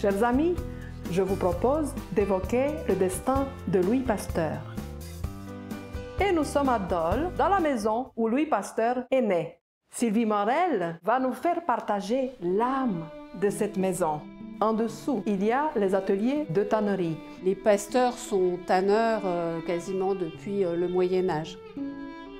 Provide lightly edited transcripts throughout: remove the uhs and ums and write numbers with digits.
Chers amis, je vous propose d'évoquer le destin de Louis Pasteur. Et nous sommes à Dole, dans la maison où Louis Pasteur est né. Sylvie Morel va nous faire partager l'âme de cette maison. En dessous, il y a les ateliers de tannerie. Les Pasteurs sont tanneurs quasiment depuis le Moyen-Âge.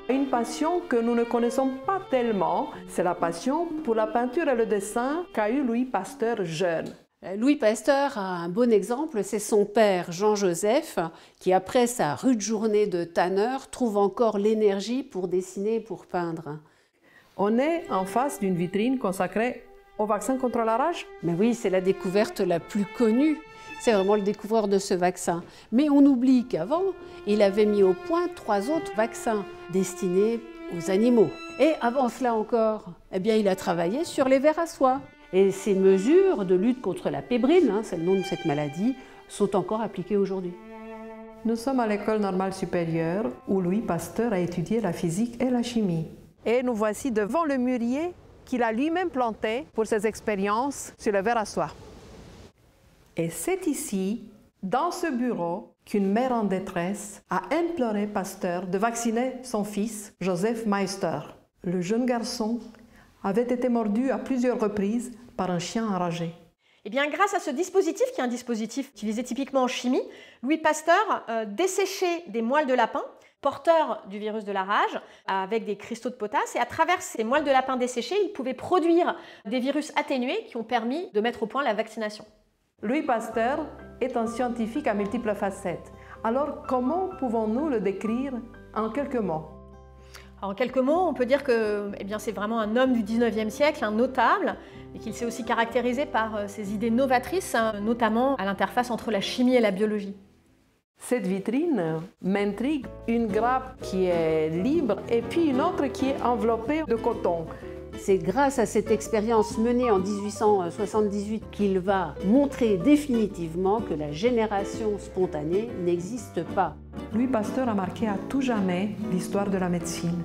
Une passion que nous ne connaissons pas tellement, c'est la passion pour la peinture et le dessin qu'a eu Louis Pasteur jeune. Louis Pasteur a un bon exemple, c'est son père Jean-Joseph qui, après sa rude journée de tanneur, trouve encore l'énergie pour dessiner et pour peindre. On est en face d'une vitrine consacrée au vaccin contre la rage. Mais oui, c'est la découverte la plus connue. C'est vraiment le découvreur de ce vaccin. Mais on oublie qu'avant, il avait mis au point 3 autres vaccins destinés aux animaux. Et avant cela encore, eh bien, il a travaillé sur les vers à soie. Et ces mesures de lutte contre la pébrine, c'est le nom de cette maladie, sont encore appliquées aujourd'hui. Nous sommes à l'École normale supérieure où Louis Pasteur a étudié la physique et la chimie. Et nous voici devant le mûrier qu'il a lui-même planté pour ses expériences sur le ver à soie. Et c'est ici, dans ce bureau, qu'une mère en détresse a imploré Pasteur de vacciner son fils, Joseph Meister. Le jeune garçon avait été mordu à plusieurs reprises par un chien enragé. Eh bien, grâce à ce dispositif, qui est un dispositif utilisé typiquement en chimie, Louis Pasteur desséchait des moelles de lapin porteurs du virus de la rage avec des cristaux de potasse, et à travers ces moelles de lapin desséchées, il pouvait produire des virus atténués qui ont permis de mettre au point la vaccination. Louis Pasteur est un scientifique à multiples facettes. Alors, comment pouvons-nous le décrire en quelques mots? En quelques mots, on peut dire que c'est vraiment un homme du 19e siècle, un notable, et qu'il s'est aussi caractérisé par ses idées novatrices, notamment à l'interface entre la chimie et la biologie. Cette vitrine m'intrigue. Une grappe qui est libre et puis une autre qui est enveloppée de coton. C'est grâce à cette expérience menée en 1878 qu'il va montrer définitivement que la génération spontanée n'existe pas. Louis Pasteur a marqué à tout jamais l'histoire de la médecine.